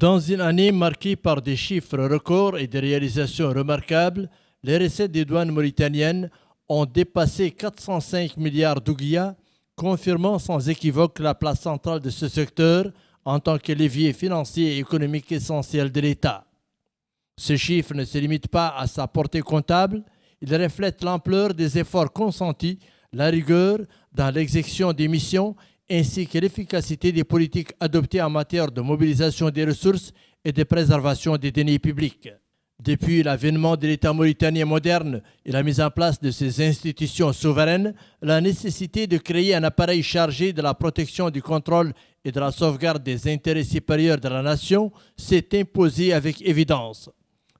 Dans une année marquée par des chiffres records et des réalisations remarquables, les recettes des douanes mauritaniennes ont dépassé 405 milliards d'ouguiya, confirmant sans équivoque la place centrale de ce secteur en tant que levier financier et économique essentiel de l'État. Ce chiffre ne se limite pas à sa portée comptable, il reflète l'ampleur des efforts consentis, la rigueur dans l'exécution des missions ainsi que l'efficacité des politiques adoptées en matière de mobilisation des ressources et de préservation des deniers publics. Depuis l'avènement de l'État mauritanien moderne et la mise en place de ses institutions souveraines, la nécessité de créer un appareil chargé de la protection du contrôle et de la sauvegarde des intérêts supérieurs de la nation s'est imposée avec évidence.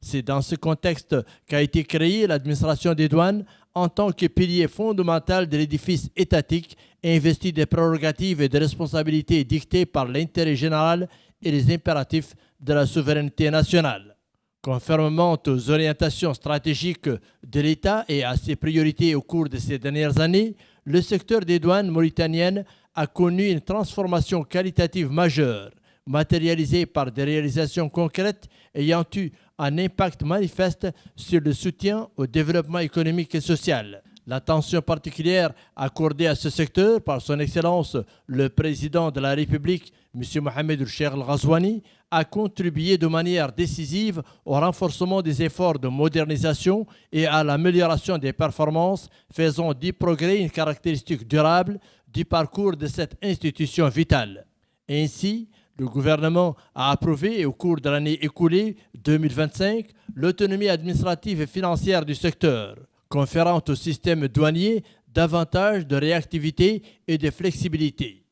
C'est dans ce contexte qu'a été créée l'administration des douanes en tant que pilier fondamental de l'édifice étatique investi des prérogatives et de responsabilités dictées par l'intérêt général et les impératifs de la souveraineté nationale. Conformément aux orientations stratégiques de l'État et à ses priorités au cours de ces dernières années, le secteur des douanes mauritaniennes a connu une transformation qualitative majeure, matérialisée par des réalisations concrètes ayant eu un impact manifeste sur le soutien au développement économique et social. L'attention particulière accordée à ce secteur par son Excellence le Président de la République, M. Mohamed Cheikh Al-Ghazouani, a contribué de manière décisive au renforcement des efforts de modernisation et à l'amélioration des performances, faisant du progrès une caractéristique durable du parcours de cette institution vitale. Ainsi, le gouvernement a approuvé au cours de l'année écoulée 2025 l'autonomie administrative et financière du secteur, conférant au système douanier davantage de réactivité et de flexibilité.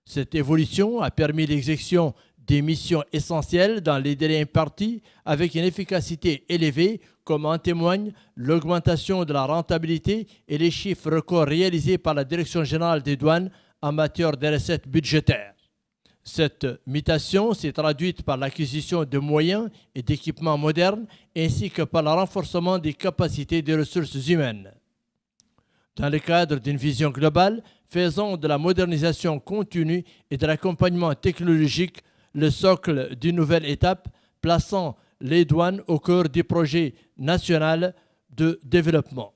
Cette évolution a permis l'exécution des missions essentielles dans les délais impartis avec une efficacité élevée, comme en témoigne l'augmentation de la rentabilité et les chiffres records réalisés par la Direction générale des douanes en matière de recettes budgétaires. Cette mutation s'est traduite par l'acquisition de moyens et d'équipements modernes ainsi que par le renforcement des capacités des ressources humaines. Dans le cadre d'une vision globale, faisant de la modernisation continue et de l'accompagnement technologique le socle d'une nouvelle étape, plaçant les douanes au cœur du projet national de développement.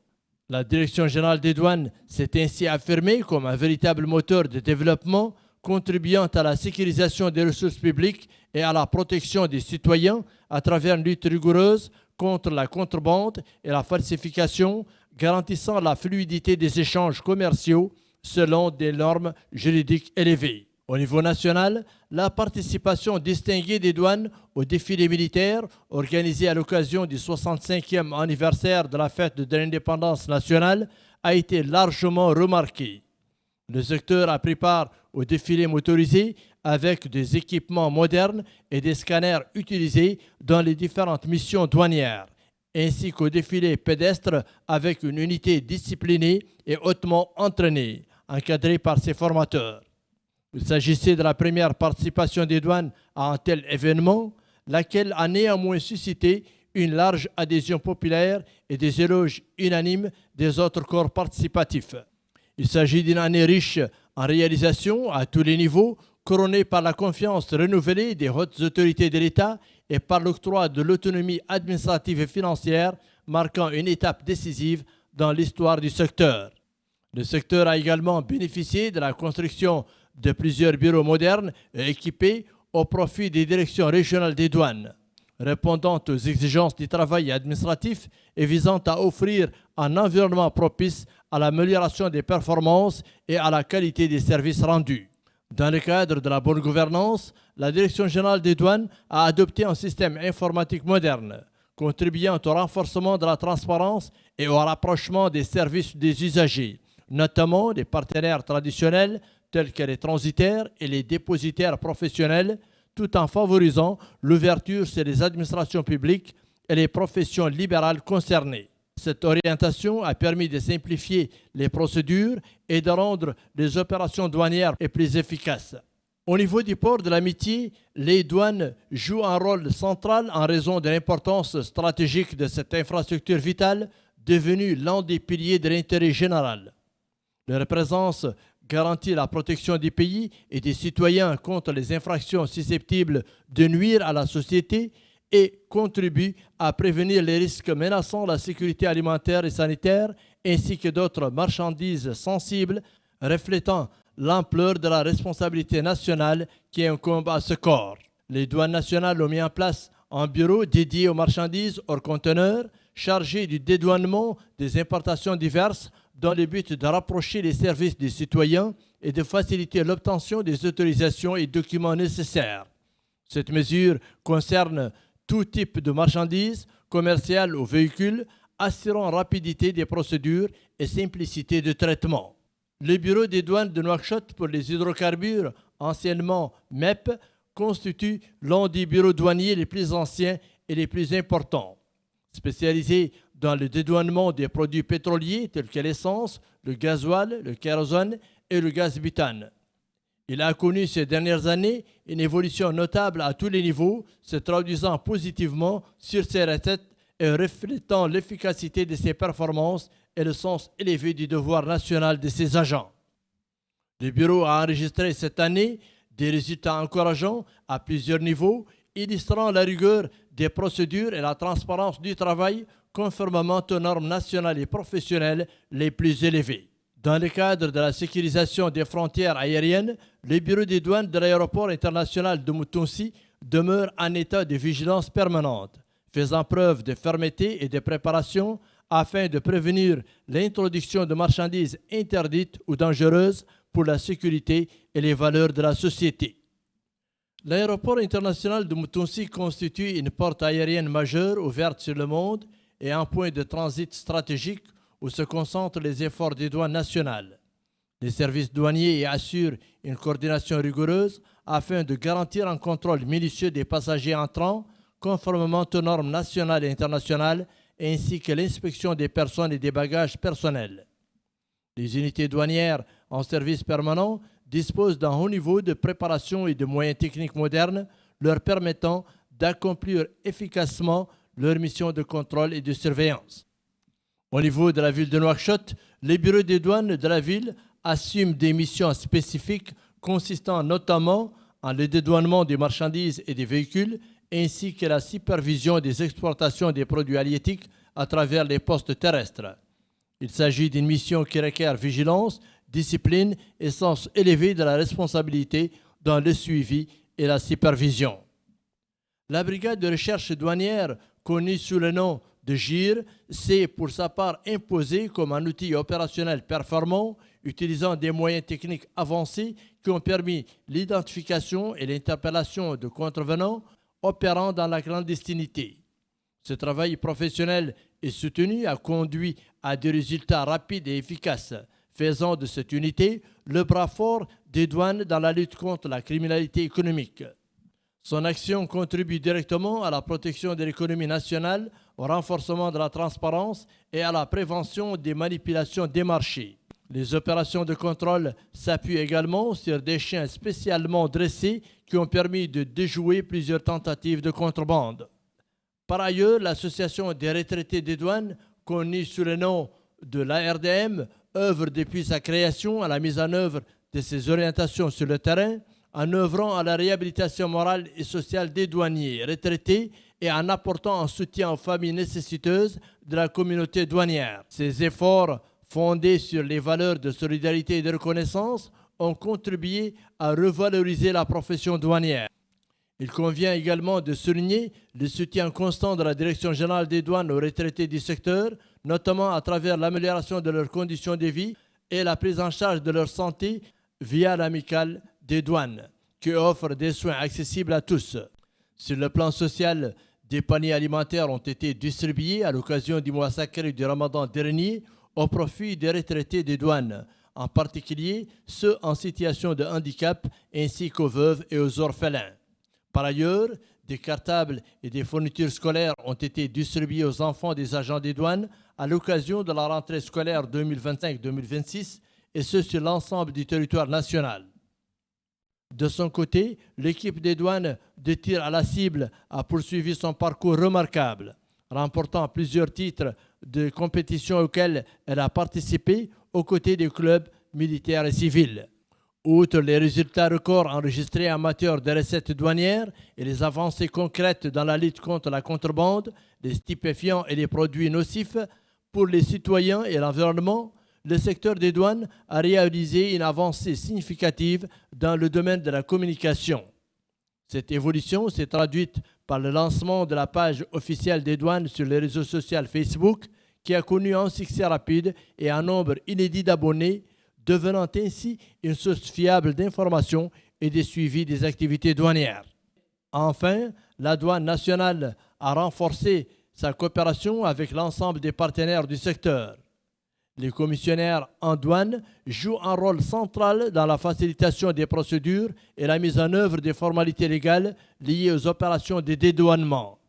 La Direction générale des douanes s'est ainsi affirmée comme un véritable moteur de développement, contribuant à la sécurisation des ressources publiques et à la protection des citoyens à travers une lutte rigoureuse contre la contrebande et la falsification, garantissant la fluidité des échanges commerciaux selon des normes juridiques élevées. Au niveau national, la participation distinguée des douanes au défilé militaire organisé à l'occasion du 65e anniversaire de la fête de l'indépendance nationale a été largement remarquée. Le secteur a pris part au défilé motorisé avec des équipements modernes et des scanners utilisés dans les différentes missions douanières, ainsi qu'au défilé pédestre avec une unité disciplinée et hautement entraînée, encadrée par ses formateurs. Il s'agissait de la première participation des douanes à un tel événement, laquelle a néanmoins suscité une large adhésion populaire et des éloges unanimes des autres corps participatifs. Il s'agit d'une année riche en réalisation à tous les niveaux, couronnée par la confiance renouvelée des hautes autorités de l'État et par l'octroi de l'autonomie administrative et financière, marquant une étape décisive dans l'histoire du secteur. Le secteur a également bénéficié de la construction de plusieurs bureaux modernes et équipés au profit des directions régionales des douanes, répondant aux exigences du travail administratif et visant à offrir un environnement propice à l'amélioration des performances et à la qualité des services rendus. Dans le cadre de la bonne gouvernance, la Direction générale des douanes a adopté un système informatique moderne, contribuant au renforcement de la transparence et au rapprochement des services des usagers, notamment des partenaires traditionnels tels que les transitaires et les dépositaires professionnels, tout en favorisant l'ouverture sur les administrations publiques et les professions libérales concernées. Cette orientation a permis de simplifier les procédures et de rendre les opérations douanières plus efficaces. Au niveau du port de l'Amitié, les douanes jouent un rôle central en raison de l'importance stratégique de cette infrastructure vitale devenue l'un des piliers de l'intérêt général. Leur présence garantit la protection des pays et des citoyens contre les infractions susceptibles de nuire à la société et contribue à prévenir les risques menaçant la sécurité alimentaire et sanitaire, ainsi que d'autres marchandises sensibles, reflétant l'ampleur de la responsabilité nationale qui incombe à ce corps. Les douanes nationales ont mis en place un bureau dédié aux marchandises hors conteneurs, chargé du dédouanement des importations diverses, dans le but de rapprocher les services des citoyens et de faciliter l'obtention des autorisations et documents nécessaires. Cette mesure concerne tout type de marchandises, commerciales ou véhicules, assurant rapidité des procédures et simplicité de traitement. Le bureau des douanes de Nouakchott pour les hydrocarbures, anciennement MEP, constitue l'un des bureaux douaniers les plus anciens et les plus importants. Spécialisé dans le dédouanement des produits pétroliers tels que l'essence, le gasoil, le kérosène et le gaz butane. Il a connu ces dernières années une évolution notable à tous les niveaux, se traduisant positivement sur ses recettes et reflétant l'efficacité de ses performances et le sens élevé du devoir national de ses agents. Le bureau a enregistré cette année des résultats encourageants à plusieurs niveaux, illustrant la rigueur des procédures et la transparence du travail conformément aux normes nationales et professionnelles les plus élevées. Dans le cadre de la sécurisation des frontières aériennes, le bureau des douanes de l'aéroport international de Moutounsi demeure en état de vigilance permanente, faisant preuve de fermeté et de préparation afin de prévenir l'introduction de marchandises interdites ou dangereuses pour la sécurité et les valeurs de la société. L'aéroport international de Moutounsi constitue une porte aérienne majeure ouverte sur le monde et un point de transit stratégique où se concentrent les efforts des douanes nationales. Les services douaniers y assurent une coordination rigoureuse afin de garantir un contrôle minutieux des passagers entrants, conformément aux normes nationales et internationales, ainsi que l'inspection des personnes et des bagages personnels. Les unités douanières en service permanent disposent d'un haut niveau de préparation et de moyens techniques modernes, leur permettant d'accomplir efficacement leur mission de contrôle et de surveillance. Au niveau de la ville de Nouakchott, les bureaux des douanes de la ville assument des missions spécifiques consistant notamment en le dédouanement des marchandises et des véhicules, ainsi que la supervision des exportations des produits halieutiques à travers les postes terrestres. Il s'agit d'une mission qui requiert vigilance, discipline et sens élevé de la responsabilité dans le suivi et la supervision. La brigade de recherche douanière, connue sous le nom de GIR, s'est pour sa part imposée comme un outil opérationnel performant, utilisant des moyens techniques avancés qui ont permis l'identification et l'interpellation de contrevenants opérant dans la clandestinité. Ce travail professionnel et soutenu a conduit à des résultats rapides et efficaces, faisant de cette unité le bras fort des douanes dans la lutte contre la criminalité économique. Son action contribue directement à la protection de l'économie nationale, au renforcement de la transparence et à la prévention des manipulations des marchés. Les opérations de contrôle s'appuient également sur des chiens spécialement dressés qui ont permis de déjouer plusieurs tentatives de contrebande. Par ailleurs, l'Association des retraités des douanes, connue sous le nom de l'ARDM, œuvre depuis sa création à la mise en œuvre de ses orientations sur le terrain, en œuvrant à la réhabilitation morale et sociale des douaniers retraités et en apportant un soutien aux familles nécessiteuses de la communauté douanière. Ces efforts, fondés sur les valeurs de solidarité et de reconnaissance, ont contribué à revaloriser la profession douanière. Il convient également de souligner le soutien constant de la Direction générale des douanes aux retraités du secteur, notamment à travers l'amélioration de leurs conditions de vie et la prise en charge de leur santé via l'amicale des douanes, qui offre des soins accessibles à tous. Sur le plan social, des paniers alimentaires ont été distribués à l'occasion du mois sacré du Ramadan dernier au profit des retraités des douanes, en particulier ceux en situation de handicap ainsi qu'aux veuves et aux orphelins. Par ailleurs, des cartables et des fournitures scolaires ont été distribués aux enfants des agents des douanes à l'occasion de la rentrée scolaire 2025-2026 et ce sur l'ensemble du territoire national. De son côté, l'équipe des douanes de tir à la cible a poursuivi son parcours remarquable, remportant plusieurs titres de compétition auxquels elle a participé aux côtés des clubs militaires et civils. Outre les résultats records enregistrés en matière de recettes douanières et les avancées concrètes dans la lutte contre la contrebande, les stupéfiants et les produits nocifs pour les citoyens et l'environnement, le secteur des douanes a réalisé une avancée significative dans le domaine de la communication. Cette évolution s'est traduite par le lancement de la page officielle des douanes sur les réseaux sociaux Facebook, qui a connu un succès rapide et un nombre inédit d'abonnés, devenant ainsi une source fiable d'informations et de suivi des activités douanières. Enfin, la douane nationale a renforcé sa coopération avec l'ensemble des partenaires du secteur. Les commissionnaires en douane jouent un rôle central dans la facilitation des procédures et la mise en œuvre des formalités légales liées aux opérations de dédouanement.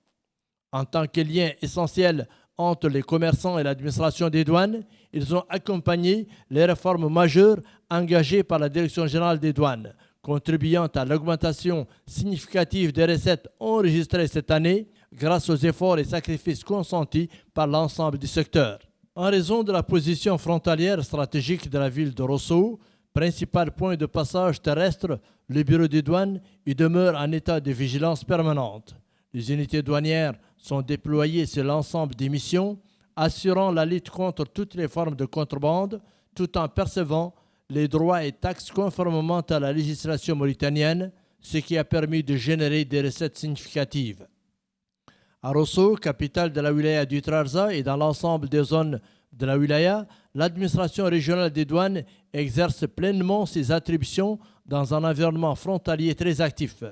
En tant que lien essentiel entre les commerçants et l'administration des douanes, ils ont accompagné les réformes majeures engagées par la Direction générale des douanes, contribuant à l'augmentation significative des recettes enregistrées cette année grâce aux efforts et sacrifices consentis par l'ensemble du secteur. En raison de la position frontalière stratégique de la ville de Rosso, principal point de passage terrestre, le bureau des douanes y demeure en état de vigilance permanente. Les unités douanières sont déployées sur l'ensemble des missions, assurant la lutte contre toutes les formes de contrebande, tout en percevant les droits et taxes conformément à la législation mauritanienne, ce qui a permis de générer des recettes significatives. À Rosso, capitale de la wilaya du Trarza et dans l'ensemble des zones de la wilaya, l'administration régionale des douanes exerce pleinement ses attributions dans un environnement frontalier très actif.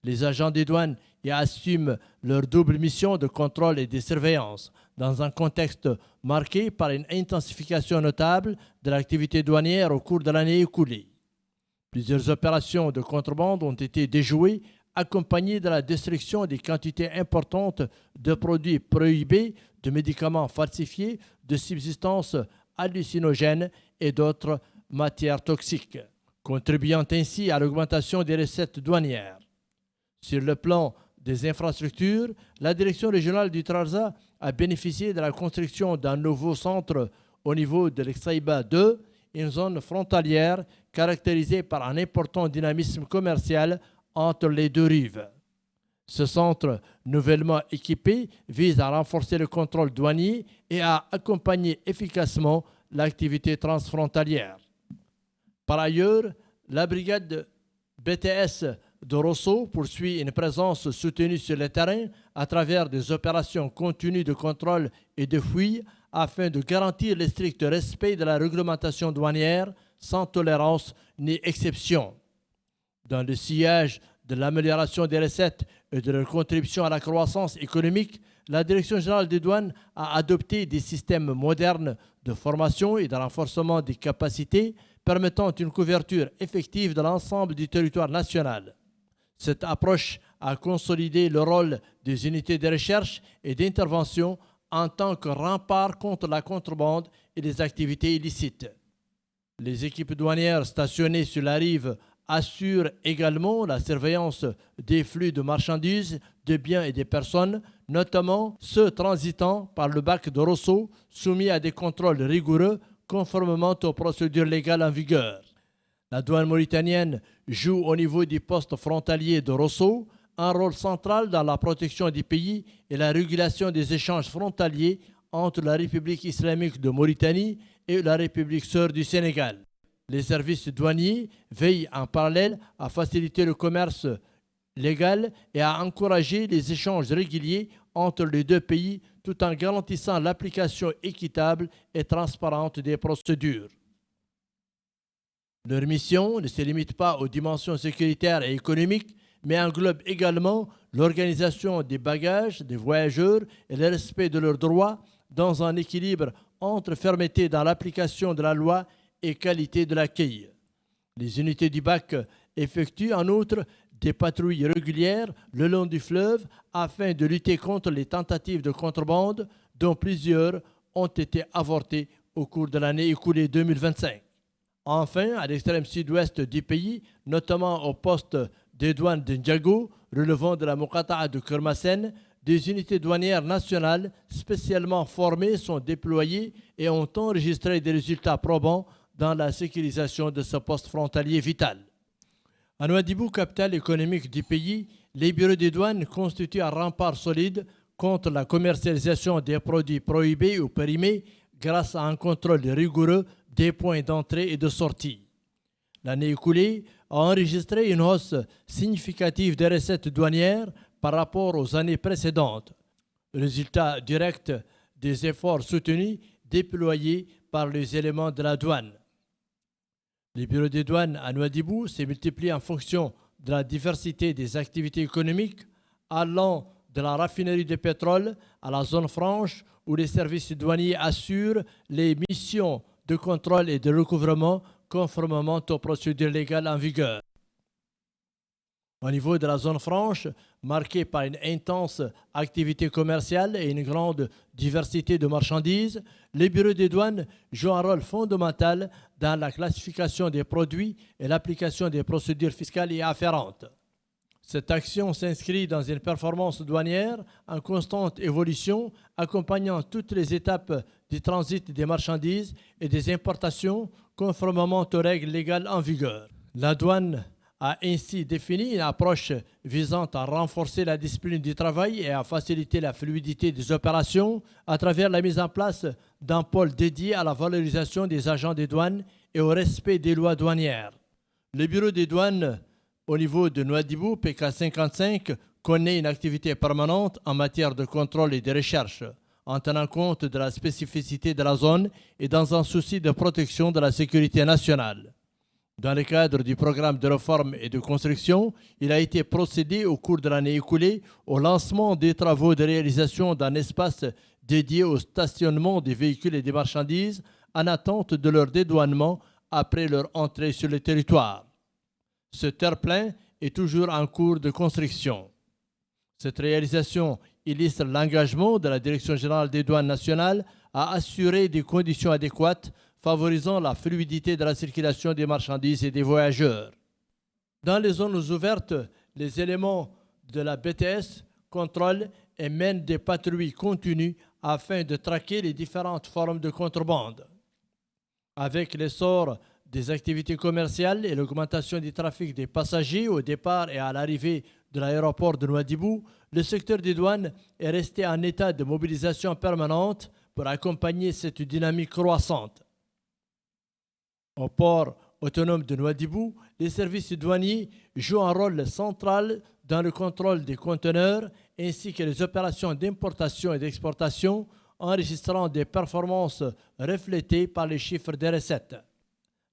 Les agents des douanes y assument leur double mission de contrôle et de surveillance, dans un contexte marqué par une intensification notable de l'activité douanière au cours de l'année écoulée. Plusieurs opérations de contrebande ont été déjouées, accompagnées de la destruction des quantités importantes de produits prohibés, de médicaments falsifiés, de substances hallucinogènes et d'autres matières toxiques, contribuant ainsi à l'augmentation des recettes douanières. Sur le plan des infrastructures, la direction régionale du Trarza a bénéficié de la construction d'un nouveau centre au niveau de l'Exaïba 2, une zone frontalière caractérisée par un important dynamisme commercial entre les deux rives. Ce centre, nouvellement équipé, vise à renforcer le contrôle douanier et à accompagner efficacement l'activité transfrontalière. Par ailleurs, la brigade BTS de Rosso poursuit une présence soutenue sur le terrain à travers des opérations continues de contrôle et de fouilles afin de garantir le strict respect de la réglementation douanière sans tolérance ni exception. Dans le sillage de l'amélioration des recettes et de leur contribution à la croissance économique, la Direction générale des douanes a adopté des systèmes modernes de formation et de renforcement des capacités permettant une couverture effective de l'ensemble du territoire national. Cette approche a consolidé le rôle des unités de recherche et d'intervention en tant que rempart contre la contrebande et les activités illicites. Les équipes douanières stationnées sur la rive assurent également la surveillance des flux de marchandises, de biens et des personnes, notamment ceux transitant par le bac de Rosso, soumis à des contrôles rigoureux conformément aux procédures légales en vigueur. La douane mauritanienne joue au niveau du poste frontalier de Rosso un rôle central dans la protection des pays et la régulation des échanges frontaliers entre la République islamique de Mauritanie et la République sœur du Sénégal. Les services douaniers veillent en parallèle à faciliter le commerce légal et à encourager les échanges réguliers entre les deux pays tout en garantissant l'application équitable et transparente des procédures. Leur mission ne se limite pas aux dimensions sécuritaires et économiques, mais englobe également l'organisation des bagages des voyageurs et le respect de leurs droits dans un équilibre entre fermeté dans l'application de la loi et qualité de l'accueil. Les unités du BAC effectuent en outre des patrouilles régulières le long du fleuve afin de lutter contre les tentatives de contrebande dont plusieurs ont été avortées au cours de l'année écoulée 2025. Enfin, à l'extrême sud-ouest du pays, notamment au poste des douanes de Ndjago, relevant de la Mokata'a de Kermassen, des unités douanières nationales spécialement formées sont déployées et ont enregistré des résultats probants dans la sécurisation de ce poste frontalier vital. À Nouadhibou, capitale économique du pays, les bureaux des douanes constituent un rempart solide contre la commercialisation des produits prohibés ou périmés grâce à un contrôle rigoureux des points d'entrée et de sortie. L'année écoulée a enregistré une hausse significative des recettes douanières par rapport aux années précédentes, résultat direct des efforts soutenus déployés par les éléments de la douane. Les bureaux des douanes à Nouadhibou se multiplient en fonction de la diversité des activités économiques, allant de la raffinerie de pétrole à la zone franche où les services douaniers assurent les missions de contrôle et de recouvrement conformément aux procédures légales en vigueur. Au niveau de la zone franche, marquée par une intense activité commerciale et une grande diversité de marchandises, les bureaux des douanes jouent un rôle fondamental dans la classification des produits et l'application des procédures fiscales y afférentes. Cette action s'inscrit dans une performance douanière en constante évolution, accompagnant toutes les étapes du transit des marchandises et des importations conformément aux règles légales en vigueur. La douane a ainsi défini une approche visant à renforcer la discipline du travail et à faciliter la fluidité des opérations à travers la mise en place d'un pôle dédié à la valorisation des agents des douanes et au respect des lois douanières. Le bureau des douanes au niveau de Nouadhibou, PK55, connaît une activité permanente en matière de contrôle et de recherche, en tenant compte de la spécificité de la zone et dans un souci de protection de la sécurité nationale. Dans le cadre du programme de réforme et de construction, il a été procédé au cours de l'année écoulée au lancement des travaux de réalisation d'un espace dédié au stationnement des véhicules et des marchandises en attente de leur dédouanement après leur entrée sur le territoire. Ce terre-plein est toujours en cours de construction. Cette réalisation illustre l'engagement de la Direction générale des douanes nationales à assurer des conditions adéquates favorisant la fluidité de la circulation des marchandises et des voyageurs. Dans les zones ouvertes, les éléments de la BTS contrôlent et mènent des patrouilles continues afin de traquer les différentes formes de contrebande. Avec l'essor des activités commerciales et l'augmentation du trafic des passagers au départ et à l'arrivée de l'aéroport de Nouadhibou, le secteur des douanes est resté en état de mobilisation permanente pour accompagner cette dynamique croissante. Au port autonome de Nouadhibou, les services douaniers jouent un rôle central dans le contrôle des conteneurs ainsi que les opérations d'importation et d'exportation, enregistrant des performances reflétées par les chiffres des recettes.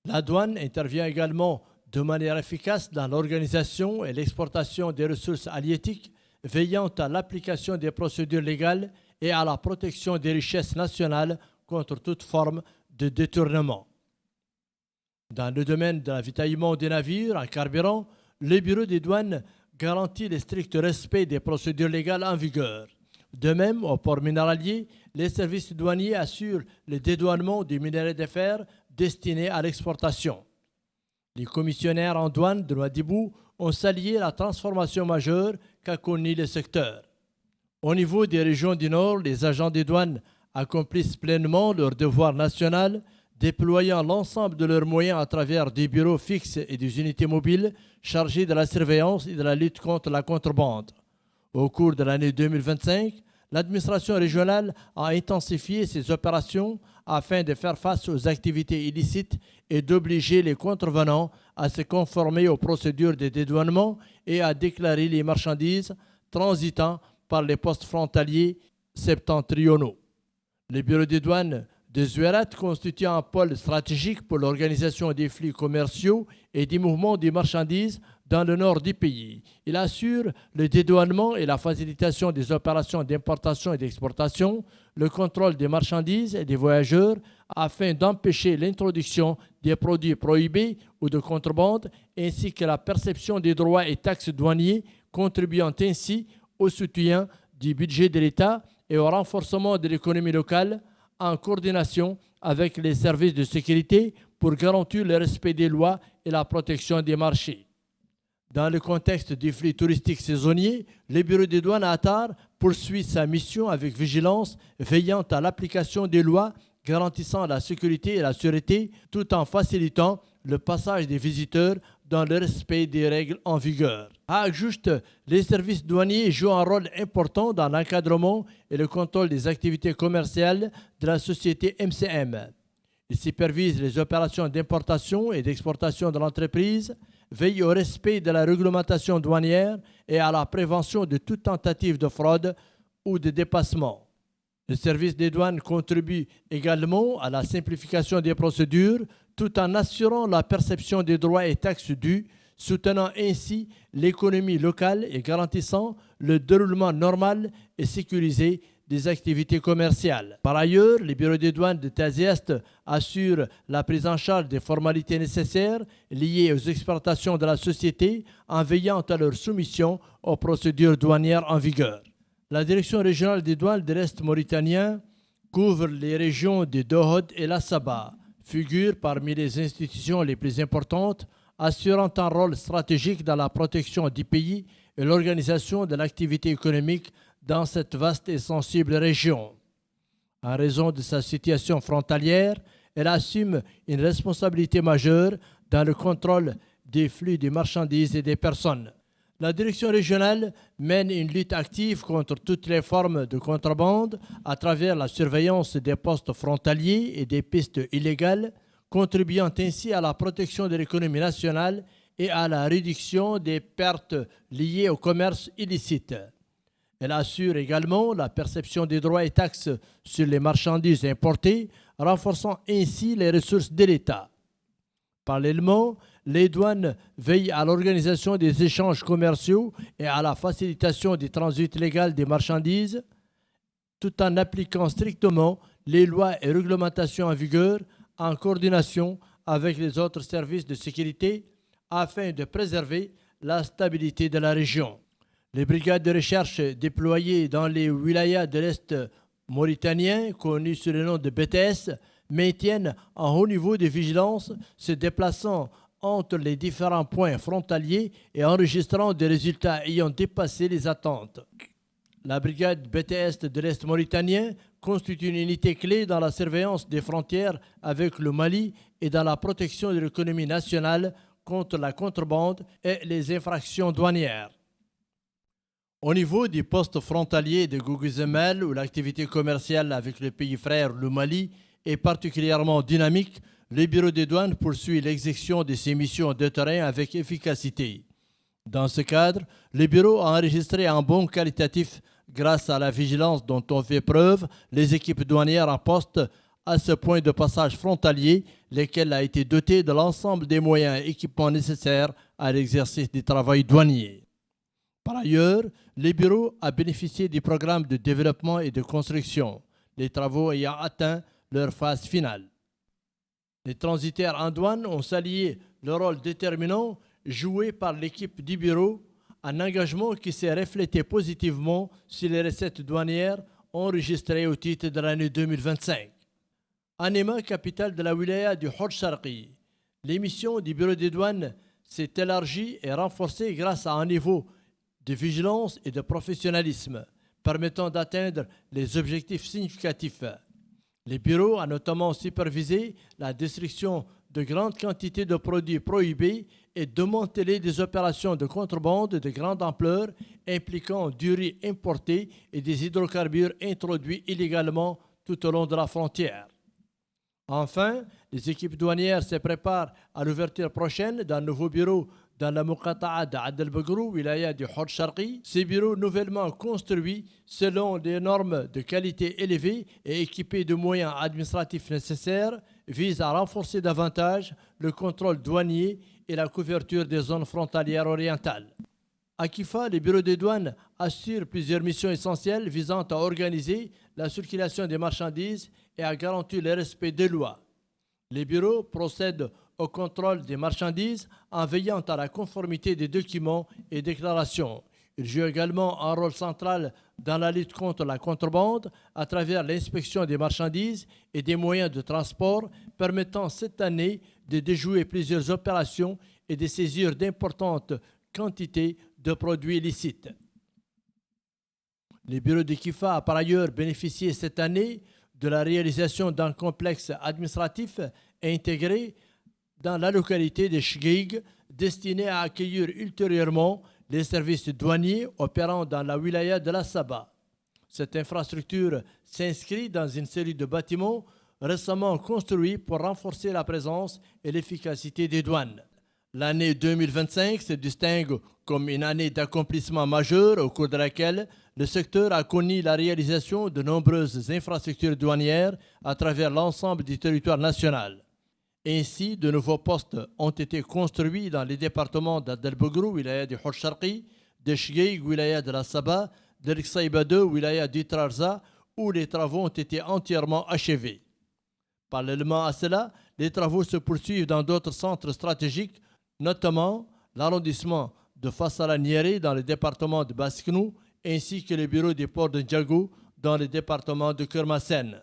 La douane intervient également de manière efficace dans l'organisation et l'exportation des ressources halieutiques, veillant à l'application des procédures légales et à la protection des richesses nationales contre toute forme de détournement. Dans le domaine de l'avitaillement des navires en carburant, le bureau des douanes garantit le strict respect des procédures légales en vigueur. De même, au port minéralier, les services douaniers assurent le dédouanement des minerais de fer destinés à l'exportation. Les commissionnaires en douane de Nouadhibou ont salué la transformation majeure qu'a connue le secteur. Au niveau des régions du Nord, les agents des douanes accomplissent pleinement leur devoir national, déployant l'ensemble de leurs moyens à travers des bureaux fixes et des unités mobiles chargées de la surveillance et de la lutte contre la contrebande. Au cours de l'année 2025, l'administration régionale a intensifié ses opérations afin de faire face aux activités illicites et d'obliger les contrevenants à se conformer aux procédures de dédouanement et à déclarer les marchandises transitant par les postes frontaliers septentrionaux. Les bureaux des douanes de Zouérat constituent un pôle stratégique pour l'organisation des flux commerciaux et des mouvements des marchandises dans le nord du pays. Il assure le dédouanement et la facilitation des opérations d'importation et d'exportation, le contrôle des marchandises et des voyageurs afin d'empêcher l'introduction des produits prohibés ou de contrebande, ainsi que la perception des droits et taxes douaniers, contribuant ainsi au soutien du budget de l'État et au renforcement de l'économie locale en coordination avec les services de sécurité pour garantir le respect des lois et la protection des marchés. Dans le contexte des flux touristiques saisonniers, le bureau des douanes à Attar poursuit sa mission avec vigilance, veillant à l'application des lois, garantissant la sécurité et la sûreté tout en facilitant le passage des visiteurs dans le respect des règles en vigueur. À juste, les services douaniers jouent un rôle important dans l'encadrement et le contrôle des activités commerciales de la société MCM. Ils supervisent les opérations d'importation et d'exportation de l'entreprise, veillent au respect de la réglementation douanière et à la prévention de toute tentative de fraude ou de dépassement. Le service des douanes contribue également à la simplification des procédures tout en assurant la perception des droits et taxes dus, soutenant ainsi l'économie locale et garantissant le déroulement normal et sécurisé des activités commerciales. Par ailleurs, les bureaux des douanes de Taziast assurent la prise en charge des formalités nécessaires liées aux exportations de la société en veillant à leur soumission aux procédures douanières en vigueur. La direction régionale des douanes de l'Est mauritanien couvre les régions de Dohod et la Saba, figure parmi les institutions les plus importantes, assurant un rôle stratégique dans la protection du pays et l'organisation de l'activité économique dans cette vaste et sensible région. En raison de sa situation frontalière, elle assume une responsabilité majeure dans le contrôle des flux de marchandises et des personnes. La direction régionale mène une lutte active contre toutes les formes de contrebande à travers la surveillance des postes frontaliers et des pistes illégales, contribuant ainsi à la protection de l'économie nationale et à la réduction des pertes liées au commerce illicite. Elle assure également la perception des droits et taxes sur les marchandises importées, renforçant ainsi les ressources de l'État. Parallèlement, les douanes veillent à l'organisation des échanges commerciaux et à la facilitation du transit légal des marchandises, tout en appliquant strictement les lois et réglementations en vigueur en coordination avec les autres services de sécurité afin de préserver la stabilité de la région. Les brigades de recherche déployées dans les wilayas de l'Est mauritanien, connues sous le nom de BTS, maintiennent un haut niveau de vigilance, se déplaçant entre les différents points frontaliers et enregistrant des résultats ayant dépassé les attentes. La brigade BTS de l'Est mauritanien constitue une unité clé dans la surveillance des frontières avec le Mali et dans la protection de l'économie nationale contre la contrebande et les infractions douanières. Au niveau du poste frontalier de Gougouzemel, où l'activité commerciale avec le pays frère, le Mali, est particulièrement dynamique, le bureau des douanes poursuit l'exécution de ses missions de terrain avec efficacité. Dans ce cadre, le bureau a enregistré un bond qualitatif grâce à la vigilance dont ont fait preuve les équipes douanières en poste à ce point de passage frontalier, lesquelles a été doté de l'ensemble des moyens et équipements nécessaires à l'exercice du travail douanier. Par ailleurs, le bureau a bénéficié du programme de développement et de construction, les travaux ayant atteint leur phase finale. Les transitaires en douane ont salué le rôle déterminant joué par l'équipe du bureau, un engagement qui s'est reflété positivement sur les recettes douanières enregistrées au titre de l'année 2025. À Nema, capitale de la wilaya du Hod Sharqi, l'émission du bureau des douanes s'est élargie et renforcée grâce à un niveau de vigilance et de professionnalisme permettant d'atteindre les objectifs significatifs. Le bureau a notamment supervisé la destruction de grandes quantités de produits prohibés et démantelé des opérations de contrebande de grande ampleur impliquant du riz importé et des hydrocarbures introduits illégalement tout au long de la frontière. Enfin, les équipes douanières se préparent à l'ouverture prochaine d'un nouveau bureau dans la Muqata'a d'Ad el-Bagrou, wilaya du Hod Sharqi. Ces bureaux nouvellement construits selon des normes de qualité élevées et équipés de moyens administratifs nécessaires visent à renforcer davantage le contrôle douanier et la couverture des zones frontalières orientales. À Kifa, les bureaux des douanes assurent plusieurs missions essentielles visant à organiser la circulation des marchandises et à garantir le respect des lois. Les bureaux procèdent au contrôle des marchandises en veillant à la conformité des documents et déclarations. Ils jouent également un rôle central dans la lutte contre la contrebande à travers l'inspection des marchandises et des moyens de transport, permettant cette année de déjouer plusieurs opérations et de saisir d'importantes quantités de produits illicites. Le bureau de Kifa a par ailleurs bénéficié cette année de la réalisation d'un complexe administratif intégré dans la localité de Chguig, destiné à accueillir ultérieurement les services douaniers opérant dans la wilaya de la Saba. Cette infrastructure s'inscrit dans une série de bâtiments récemment construits pour renforcer la présence et l'efficacité des douanes. L'année 2025 se distingue comme une année d'accomplissement majeur au cours de laquelle le secteur a connu la réalisation de nombreuses infrastructures douanières à travers l'ensemble du territoire national. Ainsi, de nouveaux postes ont été construits dans les départements d'Adel-Bogrou, wilaya du Hor-Sharqi, de Chguig, wilaya de la Saba, de l'Iksaïbado, wilaya du Trarza, où les travaux ont été entièrement achevés. Parallèlement à cela, les travaux se poursuivent dans d'autres centres stratégiques, notamment l'arrondissement de Fassala-Niéré dans le département de Basknou, ainsi que le bureau des ports de Ndjagou dans le département de Kermassen.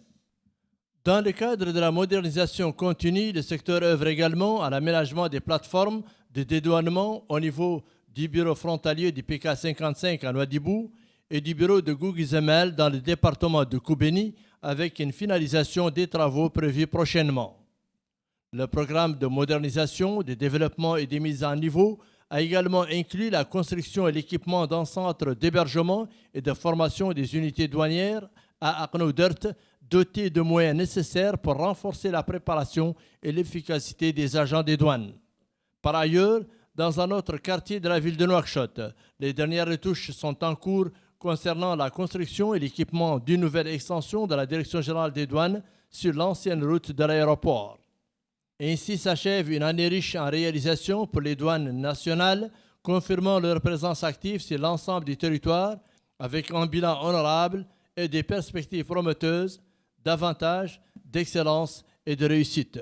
Dans le cadre de la modernisation continue, le secteur œuvre également à l'aménagement des plateformes de dédouanement au niveau du bureau frontalier du PK 55 à Nouadhibou et du bureau de Gougizemel dans le département de Koubéni, avec une finalisation des travaux prévus prochainement. Le programme de modernisation, de développement et de mise à niveau a également inclus la construction et l'équipement d'un centre d'hébergement et de formation des unités douanières à Aqnoudert, doté de moyens nécessaires pour renforcer la préparation et l'efficacité des agents des douanes. Par ailleurs, dans un autre quartier de la ville de Nouakchott, les dernières retouches sont en cours concernant la construction et l'équipement d'une nouvelle extension de la Direction générale des douanes sur l'ancienne route de l'aéroport. Ainsi s'achève une année riche en réalisation pour les douanes nationales, confirmant leur présence active sur l'ensemble du territoire, avec un bilan honorable et des perspectives prometteuses, d'avantages, d'excellence et de réussite.